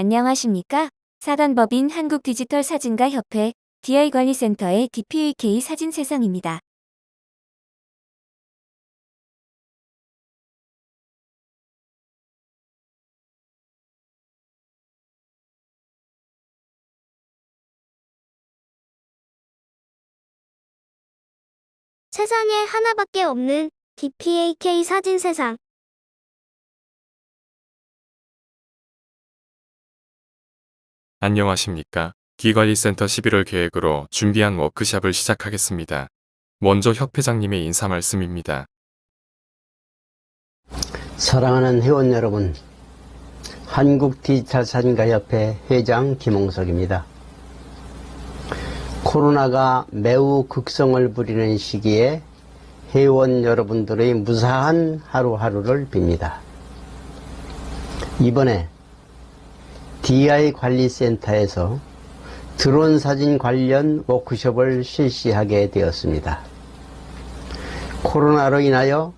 안녕하십니까? 사단법인 한국디지털사진가협회 DI관리센터의 DPAK 사진세상입니다. 세상에 하나밖에 없는 DPAK 사진세상. 안녕하십니까? 기관리센터 11월 계획으로 준비한 워크샵을 시작하겠습니다. 먼저 협회장님의 인사 말씀입니다. 사랑하는 회원 여러분, 한국디지털사진가협회 회장 김홍석입니다. 코로나가 매우 극성을 부리는 시기에 회원 여러분들의 무사한 하루하루를 빕니다. 이번에 DI관리센터에서 드론 사진 관련 워크숍을 실시하게 되었습니다. 코로나로 인하여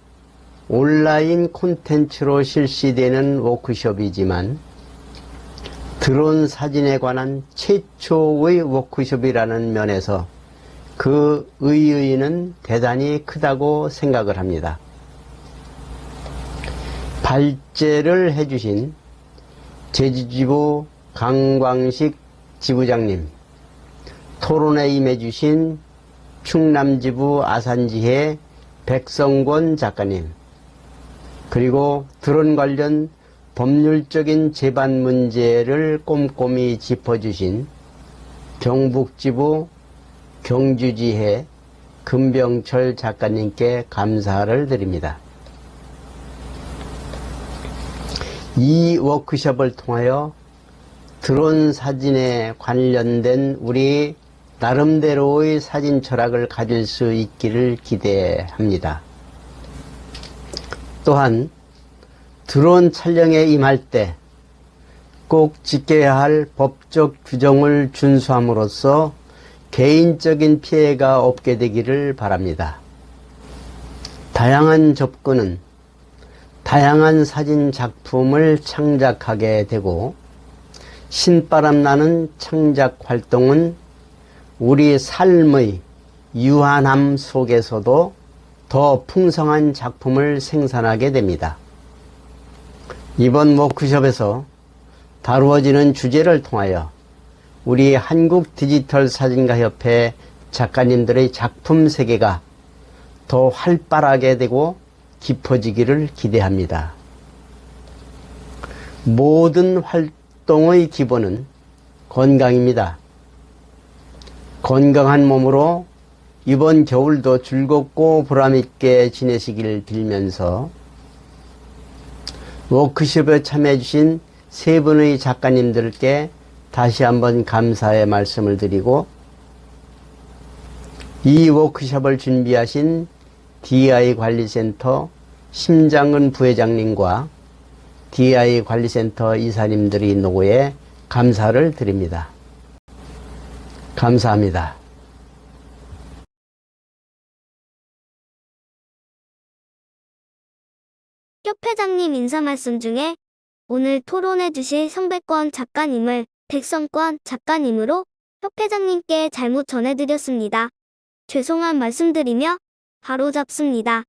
온라인 콘텐츠로 실시되는 워크숍이지만 드론 사진에 관한 최초의 워크숍이라는 면에서 그 의의는 대단히 크다고 생각을 합니다. 발제를 해주신 제주지부 강광식 지부장님, 토론에 임해주신 충남지부 아산지회 백성권 작가님, 그리고 드론 관련 법률적인 제반 문제를 꼼꼼히 짚어주신 경북지부 경주지회 금병철 작가님께 감사를 드립니다. 이 워크숍을 통하여 드론 사진에 관련된 우리 나름대로의 사진 철학을 가질 수 있기를 기대합니다. 또한 드론 촬영에 임할 때 꼭 지켜야 할 법적 규정을 준수함으로써 개인적인 피해가 없게 되기를 바랍니다. 다양한 접근은 다양한 사진 작품을 창작하게 되고, 신바람 나는 창작 활동은 우리 삶의 유한함 속에서도 더 풍성한 작품을 생산하게 됩니다. 이번 워크숍에서 다루어지는 주제를 통하여 우리 한국디지털사진가협회 작가님들의 작품 세계가 더 활발하게 되고 깊어지기를 기대합니다. 모든 활동의 기본은 건강입니다. 건강한 몸으로 이번 겨울도 즐겁고 보람있게 지내시길 빌면서 워크숍에 참여해 주신 세 분의 작가님들께 다시 한번 감사의 말씀을 드리고, 이 워크숍을 준비하신 DI관리센터 심장은 부회장님과 DI관리센터 이사님들의 노고에 감사를 드립니다. 감사합니다. 협회장님 인사 말씀 중에 오늘 토론해 주실 성백권 작가님을 백성권 작가님으로 협회장님께 잘못 전해드렸습니다. 죄송한 말씀드리며 바로 잡습니다.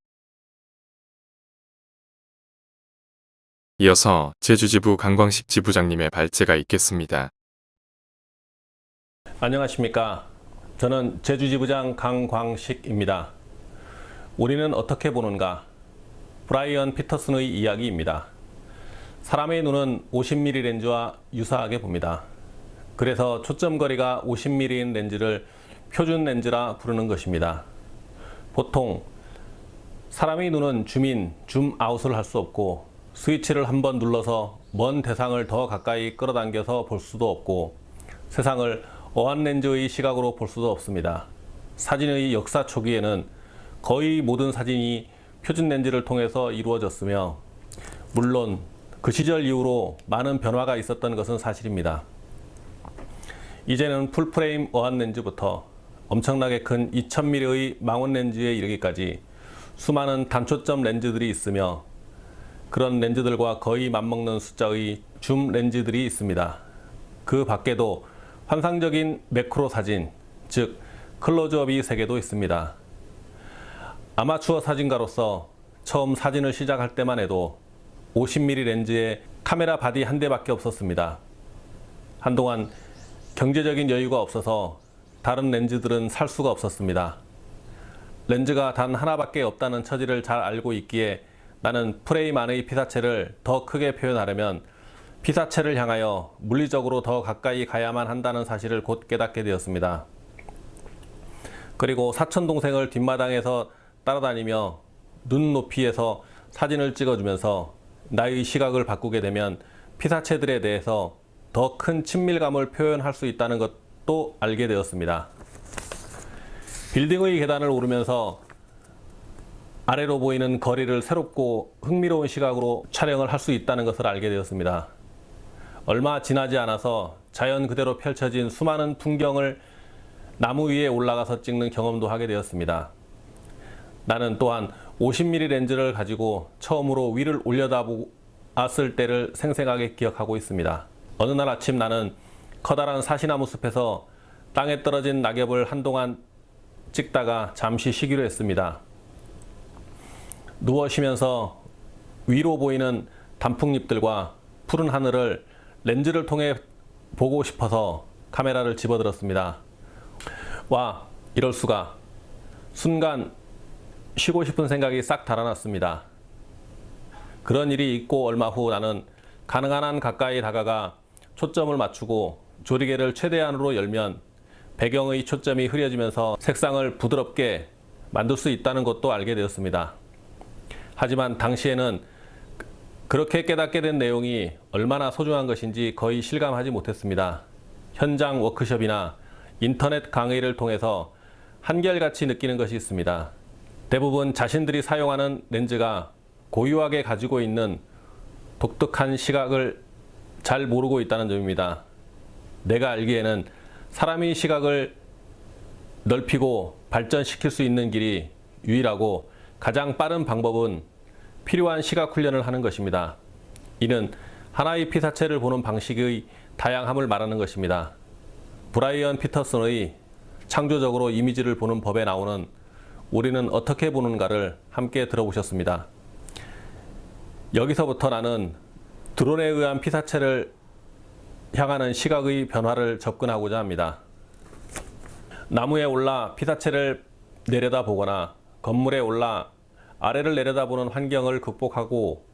이어서 제주지부 강광식 지부장님의 발제가 있겠습니다. 안녕하십니까. 저는 제주지부장 강광식입니다. 우리는 어떻게 보는가? 브라이언 피터슨의 이야기입니다. 사람의 눈은 50mm 렌즈와 유사하게 봅니다. 그래서 초점거리가 50mm인 렌즈를 표준 렌즈라 부르는 것입니다. 보통 사람의 눈은 줌인, 줌아웃을 할 수 없고, 스위치를 한번 눌러서 먼 대상을 더 가까이 끌어당겨서 볼 수도 없고, 세상을 어안 렌즈의 시각으로 볼 수도 없습니다. 사진의 역사 초기에는 거의 모든 사진이 표준 렌즈를 통해서 이루어졌으며, 물론 그 시절 이후로 많은 변화가 있었던 것은 사실입니다. 이제는 풀프레임 어안 렌즈부터 엄청나게 큰 2000mm의 망원 렌즈에 이르기까지 수많은 단초점 렌즈들이 있으며, 그런 렌즈들과 거의 맞먹는 숫자의 줌 렌즈들이 있습니다. 그 밖에도 환상적인 매크로 사진, 즉 클로즈업이 3개도 있습니다. 아마추어 사진가로서 처음 사진을 시작할 때만 해도 50mm 렌즈에 카메라 바디 한 대밖에 없었습니다. 한동안 경제적인 여유가 없어서 다른 렌즈들은 살 수가 없었습니다. 렌즈가 단 하나밖에 없다는 처지를 잘 알고 있기에 나는 프레임 안의 피사체를 더 크게 표현하려면 피사체를 향하여 물리적으로 더 가까이 가야만 한다는 사실을 곧 깨닫게 되었습니다. 그리고 사촌 동생을 뒷마당에서 따라다니며 눈 높이에서 사진을 찍어주면서 나의 시각을 바꾸게 되면 피사체들에 대해서 더 큰 친밀감을 표현할 수 있다는 것도 알게 되었습니다. 빌딩의 계단을 오르면서 아래로 보이는 거리를 새롭고 흥미로운 시각으로 촬영을 할 수 있다는 것을 알게 되었습니다. 얼마 지나지 않아서 자연 그대로 펼쳐진 수많은 풍경을 나무 위에 올라가서 찍는 경험도 하게 되었습니다. 나는 또한 50mm 렌즈를 가지고 처음으로 위를 올려다보았을 때를 생생하게 기억하고 있습니다. 어느 날 아침 나는 커다란 사시나무 숲에서 땅에 떨어진 낙엽을 한동안 찍다가 잠시 쉬기로 했습니다. 누워 쉬면서 위로 보이는 단풍잎들과 푸른 하늘을 렌즈를 통해 보고 싶어서 카메라를 집어들었습니다. 와, 이럴 수가. 순간 쉬고 싶은 생각이 싹 달아났습니다. 그런 일이 있고 얼마 후 나는 가능한 한 가까이 다가가 초점을 맞추고 조리개를 최대한으로 열면 배경의 초점이 흐려지면서 색상을 부드럽게 만들 수 있다는 것도 알게 되었습니다. 하지만 당시에는 그렇게 깨닫게 된 내용이 얼마나 소중한 것인지 거의 실감하지 못했습니다. 현장 워크숍이나 인터넷 강의를 통해서 한결같이 느끼는 것이 있습니다. 대부분 자신들이 사용하는 렌즈가 고유하게 가지고 있는 독특한 시각을 잘 모르고 있다는 점입니다. 내가 알기에는 사람이 시각을 넓히고 발전시킬 수 있는 길이 유일하고 가장 빠른 방법은 필요한 시각 훈련을 하는 것입니다. 이는 하나의 피사체를 보는 방식의 다양함을 말하는 것입니다. 브라이언 피터슨의 창조적으로 이미지를 보는 법에 나오는 우리는 어떻게 보는가를 함께 들어보셨습니다. 여기서부터 나는 드론에 의한 피사체를 향하는 시각의 변화를 접근하고자 합니다. 나무에 올라 피사체를 내려다보거나 건물에 올라 아래를 내려다보는 환경을 극복하고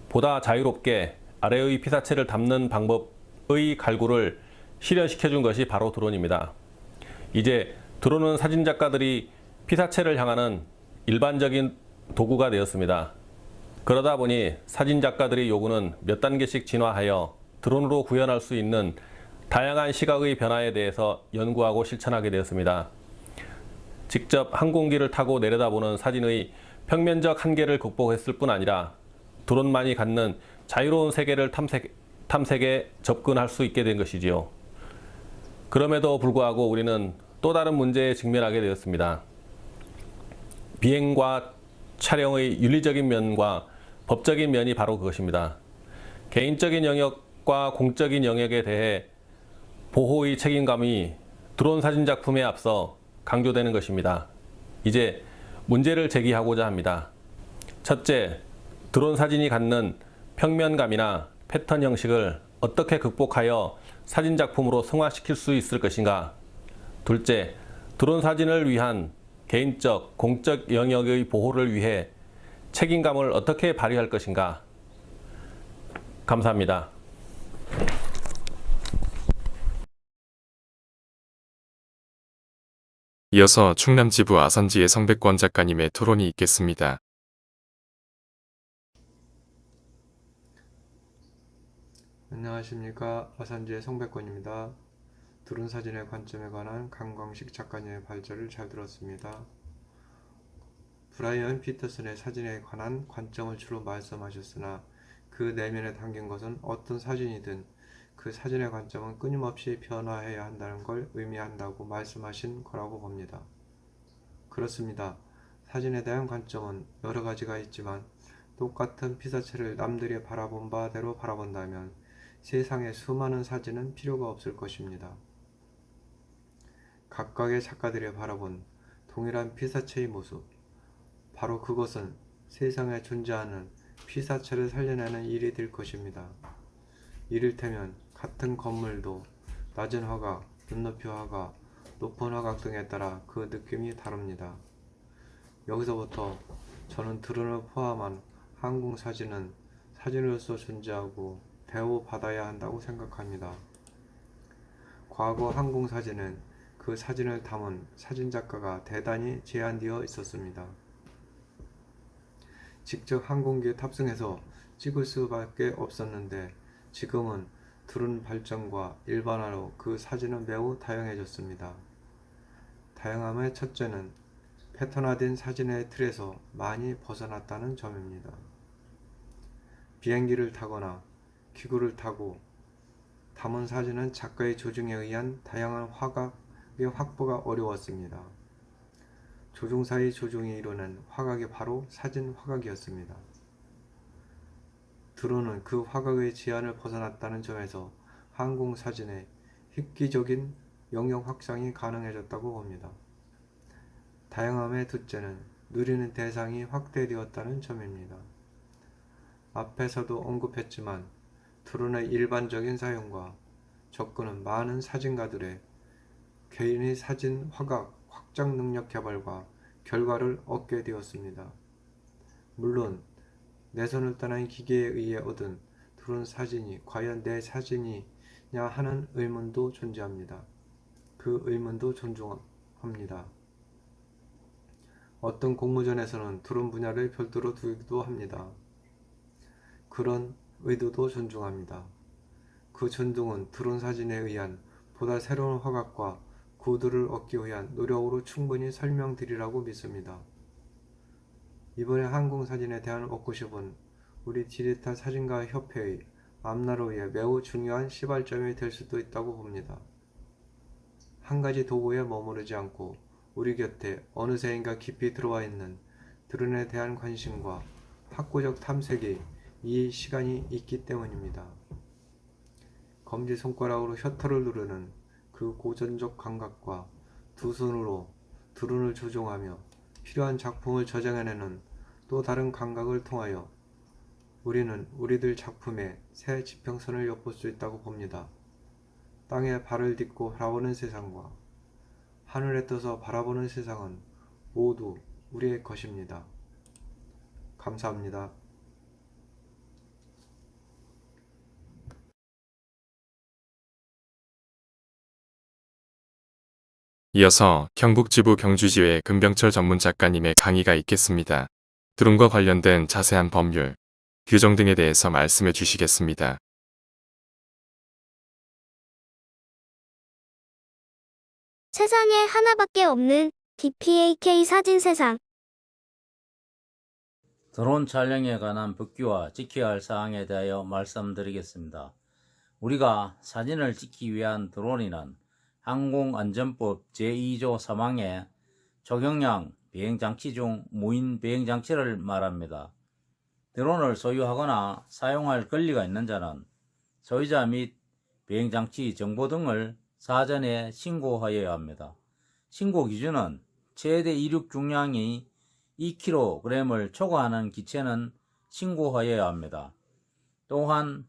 보다 자유롭게 아래의 피사체를 담는 방법의 갈구를 실현시켜 준 것이 바로 드론입니다. 이제 드론은 사진작가들이 피사체를 향하는 일반적인 도구가 되었습니다. 그러다 보니 사진작가들의 요구는 몇 단계씩 진화하여 드론으로 구현할 수 있는 다양한 시각의 변화에 대해서 연구하고 실천하게 되었습니다. 직접 항공기를 타고 내려다보는 사진의 평면적 한계를 극복했을 뿐 아니라 드론만이 갖는 자유로운 세계를 탐색에 접근할 수 있게 된 것이지요. 그럼에도 불구하고 우리는 또 다른 문제에 직면하게 되었습니다. 비행과 촬영의 윤리적인 면과 법적인 면이 바로 그것입니다. 개인적인 영역과 공적인 영역에 대해 보호의 책임감이 드론 사진 작품에 앞서 강조되는 것입니다. 이제 문제를 제기하고자 합니다. 첫째, 드론 사진이 갖는 평면감이나 패턴 형식을 어떻게 극복하여 사진 작품으로 승화시킬 수 있을 것인가? 둘째, 드론 사진을 위한 개인적, 공적 영역의 보호를 위해 책임감을 어떻게 발휘할 것인가? 감사합니다. 이어서 충남지부 아산지의 성백권 작가님의 토론이 있겠습니다. 안녕하십니까. 아산지의 성백권입니다. 드론 사진의 관점에 관한 강광식 작가님의 발제를 잘 들었습니다. 브라이언 피터슨의 사진에 관한 관점을 주로 말씀하셨으나 그 내면에 담긴 것은 어떤 사진이든 그 사진의 관점은 끊임없이 변화해야 한다는 걸 의미한다고 말씀하신 거라고 봅니다. 그렇습니다. 사진에 대한 관점은 여러 가지가 있지만 똑같은 피사체를 남들이 바라본 바대로 바라본다면 세상에 수많은 사진은 필요가 없을 것입니다. 각각의 작가들이 바라본 동일한 피사체의 모습, 바로 그것은 세상에 존재하는 피사체를 살려내는 일이 될 것입니다. 이를테면 같은 건물도 낮은 화각, 눈높이 화각, 높은 화각 등에 따라 그 느낌이 다릅니다. 여기서부터 저는 드론을 포함한 항공사진은 사진으로서 존재하고 대우받아야 한다고 생각합니다. 과거 항공사진은 그 사진을 담은 사진작가가 대단히 제한되어 있었습니다. 직접 항공기에 탑승해서 찍을 수밖에 없었는데 지금은 드론 발전과 일반화로 그 사진은 매우 다양해졌습니다. 다양함의 첫째는 패턴화된 사진의 틀에서 많이 벗어났다는 점입니다. 비행기를 타거나 기구를 타고 담은 사진은 작가의 조정에 의한 다양한 화각의 확보가 어려웠습니다. 조종사의 조종이 이루는 화각이 바로 사진 화각이었습니다. 드론은 그 화각의 제한을 벗어났다는 점에서 항공사진의 획기적인 영역 확장이 가능해졌다고 봅니다. 다양함의 둘째는 누리는 대상이 확대되었다는 점입니다. 앞에서도 언급했지만 드론의 일반적인 사용과 접근은 많은 사진가들의 개인의 사진 화각 확장 능력 개발과 결과를 얻게 되었습니다. 물론 내 손을 떠난 기계에 의해 얻은 드론 사진이 과연 내 사진이냐 하는 의문도 존재합니다. 그 의문도 존중합니다. 어떤 공모전에서는 드론 분야를 별도로 두기도 합니다. 그런 의도도 존중합니다. 그 존중은 드론 사진에 의한 보다 새로운 화각과 구도를 얻기 위한 노력으로 충분히 설명드리라고 믿습니다. 이번에 항공사진에 대한 워크숍은 우리 디지털 사진가 협회의 앞날을 매우 중요한 시발점이 될 수도 있다고 봅니다. 한 가지 도구에 머무르지 않고 우리 곁에 어느새인가 깊이 들어와 있는 드론에 대한 관심과 학구적 탐색이 이 시간이 있기 때문입니다. 검지손가락으로 셔터를 누르는 그 고전적 감각과 두 손으로 드론을 조종하며 필요한 작품을 저장해내는 또 다른 감각을 통하여 우리는 우리들 작품의 새 지평선을 엿볼 수 있다고 봅니다. 땅에 발을 딛고 바라보는 세상과 하늘에 떠서 바라보는 세상은 모두 우리의 것입니다. 감사합니다. 이어서 경북지부 경주지회 금병철 전문 작가님의 강의가 있겠습니다. 드론과 관련된 자세한 법률, 규정 등에 대해서 말씀해 주시겠습니다. 세상에 하나밖에 없는 DPAK 사진 세상. 드론 촬영에 관한 법규와 지켜야 할 사항에 대하여 말씀드리겠습니다. 우리가 사진을 찍기 위한 드론이란 항공안전법 제2조 3항의 초경량 비행장치 중 무인 비행장치를 말합니다. 드론을 소유하거나 사용할 권리가 있는 자는 소유자 및 비행장치 정보 등을 사전에 신고하여야 합니다. 신고 기준은 최대 이륙 중량이 2kg을 초과하는 기체는 신고하여야 합니다. 또한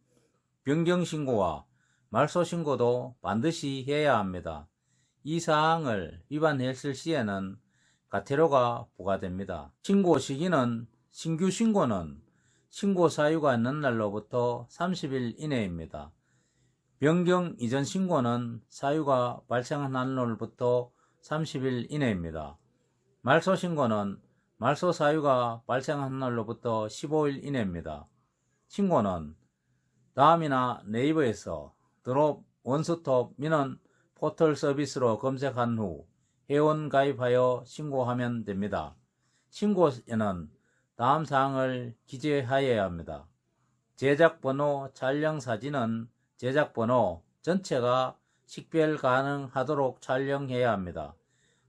변경신고와 말소신고도 반드시 해야 합니다. 이 사항을 위반했을 시에는 과태료가 부과됩니다. 신고 시기는 신규 신고는 신고 사유가 있는 날로부터 30일 이내입니다. 변경 이전 신고는 사유가 발생한 날로부터 30일 이내입니다. 말소 신고는 말소 사유가 발생한 날로부터 15일 이내입니다. 신고는 다음이나 네이버에서 드롭 원스톱 민원 포털 서비스로 검색한 후 회원 가입하여 신고하면 됩니다. 신고에는 다음 사항을 기재하여야 합니다. 제작번호 촬영 사진은 제작번호 전체가 식별 가능하도록 촬영해야 합니다.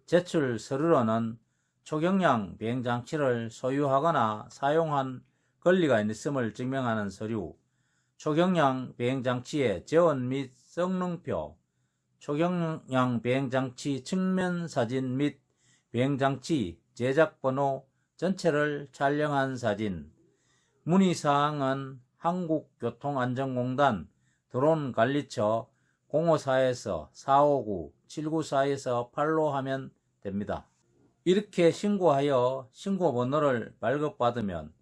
제출 서류로는 초경량 비행장치를 소유하거나 사용한 권리가 있음을 증명하는 서류, 초경량 비행장치의 재원 및 성능표, 초경량 비행장치 측면 사진 및 비행장치 제작번호 전체를 촬영한 사진. 문의사항은 한국교통안전공단 드론관리처 054에서 459-7942에서 8로 하면 됩니다. 이렇게 신고하여 신고번호를 발급받으면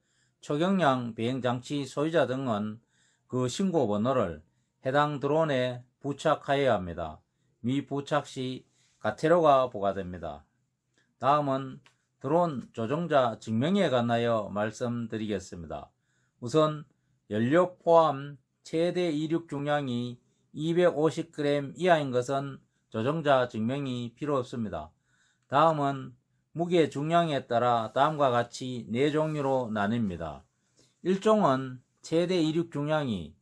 초경량 비행장치 소유자 등은 그 신고번호를 해당 드론에 부착하여야 합니다. 미부착 시 과태료가 부과됩니다. 다음은 드론 조종자 증명에 관하여 말씀드리겠습니다. 우선 연료 포함 최대 이륙 중량이 250g 이하인 것은 조종자 증명이 필요 없습니다. 다음은 무게 중량에 따라 다음과 같이 4종류로 나뉩니다. 1종은 최대 이륙 중량이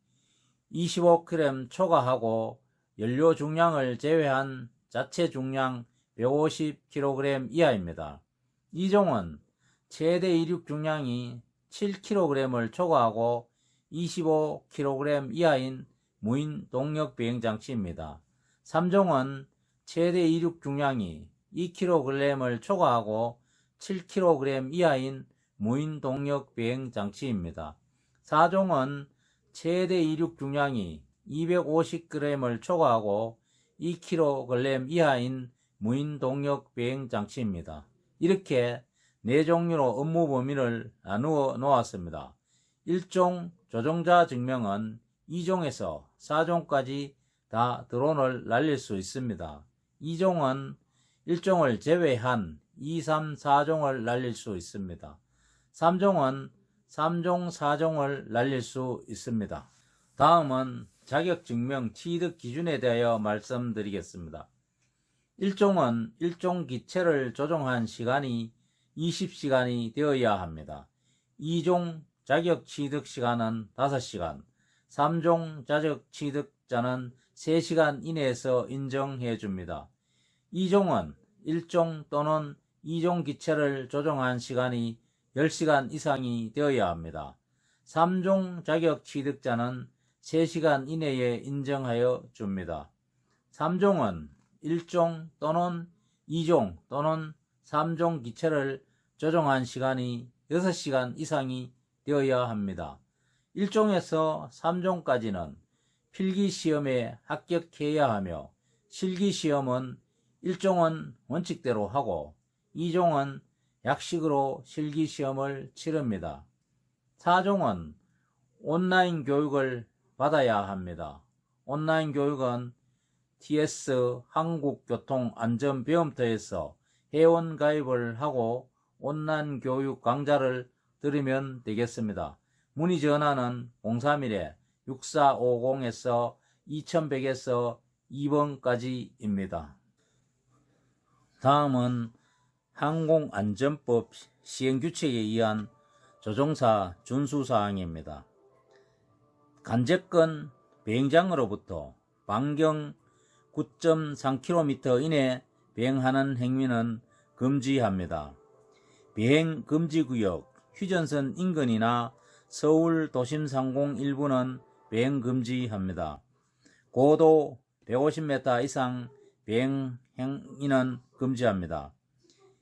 25g 초과하고 연료 중량을 제외한 자체 중량 150kg 이하입니다. 2종은 최대 이륙 중량이 7kg을 초과하고 25kg 이하인 무인 동력 비행장치입니다. 3종은 최대 이륙 중량이 2kg을 초과하고 7kg 이하인 무인 동력 비행장치입니다. 4종은 최대 이륙 중량이 250g을 초과하고 2kg 이하인 무인 동력 비행장치입니다. 이렇게 4종류로 업무 범위를 나누어 놓았습니다. 1종 조종자 증명은 2종에서 4종까지 다 드론을 날릴 수 있습니다. 2종은 1종을 제외한 2, 3, 4종을 날릴 수 있습니다. 3종은 3종, 4종을 날릴 수 있습니다. 다음은 자격증명 취득 기준에 대하여 말씀드리겠습니다. 1종은 1종 기체를 조종한 시간이 20시간이 되어야 합니다. 2종 자격 취득 시간은 5시간, 3종 자격 취득자는 3시간 이내에서 인정해 줍니다. 2종은 1종 또는 2종 기체를 조종한 시간이 10시간 이상이 되어야 합니다. 3종 자격 취득자는 3시간 이내에 인정하여 줍니다. 3종은 1종 또는 2종 또는 3종 기체를 조종한 시간이 6시간 이상이 되어야 합니다. 1종에서 3종까지는 필기시험에 합격해야 하며 실기시험은 1종은 원칙대로 하고 2종은 약식으로 실기시험을 치릅니다. 4종은 온라인 교육을 받아야 합니다. 온라인 교육은 TS 한국교통안전배움터에서 회원 가입을 하고 온라인 교육 강좌를 들으면 되겠습니다. 문의 전화는 031-6450에서 2100에서 2번까지입니다. 다음은 항공안전법 시행규칙에 의한 조종사 준수사항입니다. 간접권 비행장으로부터 반경 9.3km 이내 비행하는 행위는 금지합니다. 비행 금지구역 휴전선 인근이나 서울 도심 상공 일부는 비행 금지합니다. 고도 150m 이상 비행 행위는 금지합니다.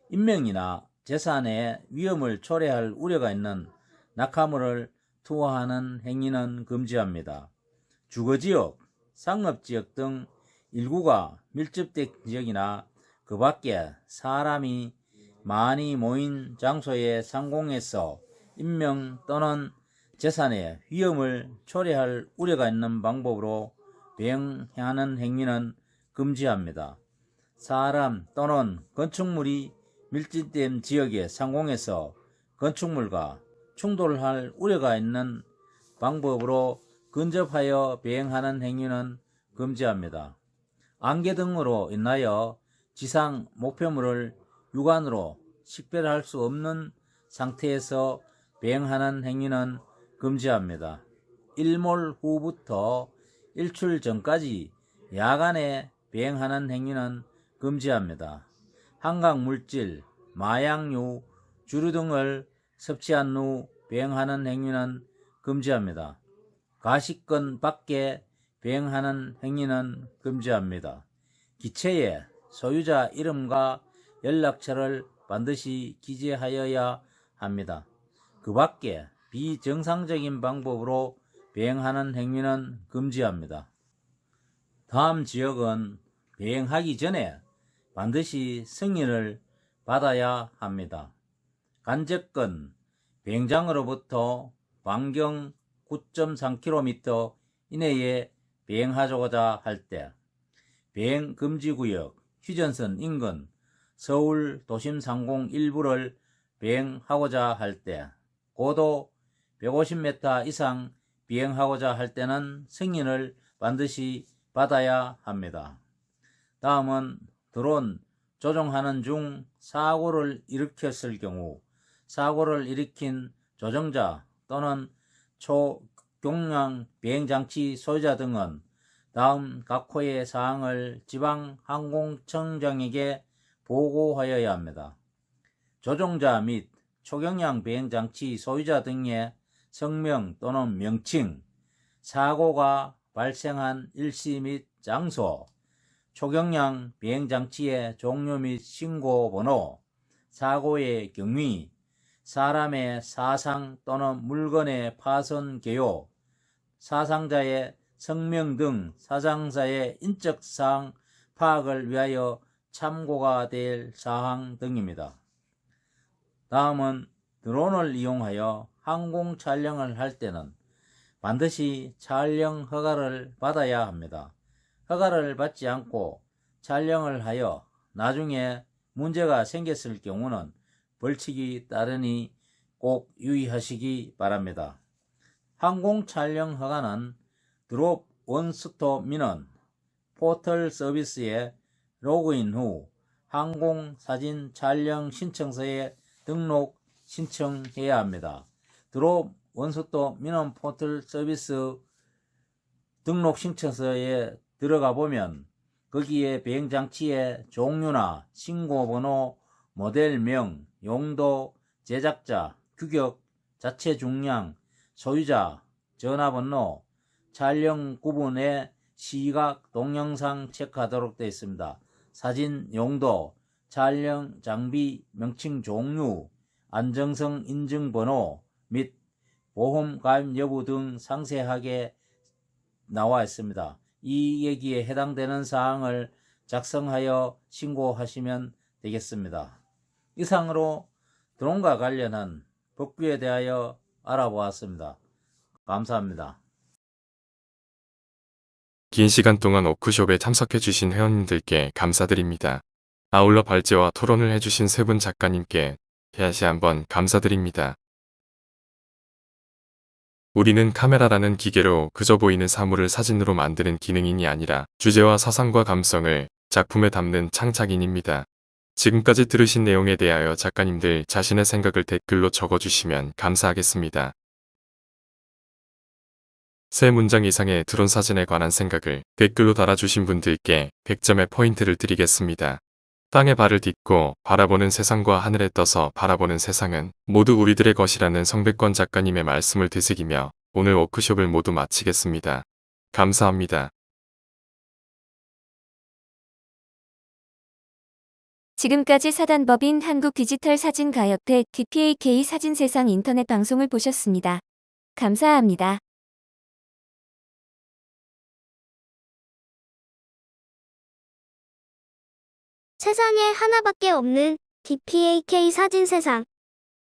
인명이나 재산에 위험을 초래할 우려가 있는 낙하물을 투하하는 행위는 금지합니다. 주거지역, 상업지역 등 일구가 밀집된 지역이나 그 밖에 사람이 많이 모인 장소의 상공에서 인명 또는 재산에 위험을 초래할 우려가 있는 방법으로 비행하는 행위는 금지합니다. 사람 또는 건축물이 밀집된 지역의 상공에서 건축물과 충돌할 우려가 있는 방법으로 근접하여 비행하는 행위는 금지합니다. 안개 등으로 인하여 지상 목표물을 육안으로 식별할 수 없는 상태에서 비행하는 행위는 금지합니다. 일몰 후부터 일출 전까지 야간에 비행하는 행위는 금지합니다. 한강물질, 마약류, 주류 등을 섭취한 후 비행하는 행위는 금지합니다. 가시권 밖에 비행하는 행위는 금지합니다. 기체의 소유자 이름과 연락처를 반드시 기재하여야 합니다. 그 밖에 비정상적인 방법으로 비행하는 행위는 금지합니다. 다음 지역은 비행하기 전에 반드시 승인을 받아야 합니다. 간접권 비행장으로부터 반경 9.3km 이내에 비행하고자 할 때, 비행금지구역 휴전선 인근 서울 도심 상공 일부를 비행하고자 할 때, 고도 150m 이상 비행하고자 할 때는 승인을 반드시 받아야 합니다. 다음은 드론 조종하는 중 사고를 일으켰을 경우 사고를 일으킨 조종자 또는 초경량 비행장치 소유자 등은 다음 각호의 사항을 지방항공청장에게 보고하여야 합니다. 조종자 및 초경량 비행장치 소유자 등의 성명 또는 명칭, 사고가 발생한 일시 및 장소, 초경량 비행장치의 종류 및 신고번호, 사고의 경위, 사람의 사상 또는 물건의 파손 개요, 사상자의 성명 등 사상자의 인적사항 파악을 위하여 참고가 될 사항 등입니다. 다음은 드론을 이용하여 항공 촬영을 할 때는 반드시 촬영 허가를 받아야 합니다. 허가를 받지 않고 촬영을 하여 나중에 문제가 생겼을 경우는 벌칙이 따르니 꼭 유의하시기 바랍니다. 항공 촬영 허가는 드롭 원스톱 민원 포털 서비스에 로그인 후 항공 사진 촬영 신청서에 등록 신청해야 합니다. 드롭 원스톱 민원 포털 서비스 등록 신청서에 들어가 보면 거기에 비행장치의 종류나 신고번호, 모델명, 용도, 제작자, 규격, 자체 중량, 소유자, 전화번호, 촬영 구분에 시각, 동영상 체크하도록 되어 있습니다. 사진 용도, 촬영 장비 명칭 종류, 안정성 인증번호 및 보험 가입 여부 등 상세하게 나와 있습니다. 이 얘기에 해당되는 사항을 작성하여 신고하시면 되겠습니다. 이상으로 드론과 관련한 법규에 대하여 알아보았습니다. 감사합니다. 긴 시간 동안 워크숍에 참석해주신 회원님들께 감사드립니다. 아울러 발제와 토론을 해주신 세 분 작가님께 다시 한번 감사드립니다. 우리는 카메라라는 기계로 그저 보이는 사물을 사진으로 만드는 기능인이 아니라 주제와 사상과 감성을 작품에 담는 창작인입니다. 지금까지 들으신 내용에 대하여 작가님들 자신의 생각을 댓글로 적어주시면 감사하겠습니다. 3문장 이상의 드론 사진에 관한 생각을 댓글로 달아주신 분들께 100점의 포인트를 드리겠습니다. 땅에 발을 딛고 바라보는 세상과 하늘에 떠서 바라보는 세상은 모두 우리들의 것이라는 성백권 작가님의 말씀을 되새기며 오늘 워크숍을 모두 마치겠습니다. 감사합니다. 지금까지 사단법인 한국디지털사진가협회 DPAK 사진세상 인터넷 방송을 보셨습니다. 감사합니다. 세상에 하나밖에 없는 DPAK 사진 세상.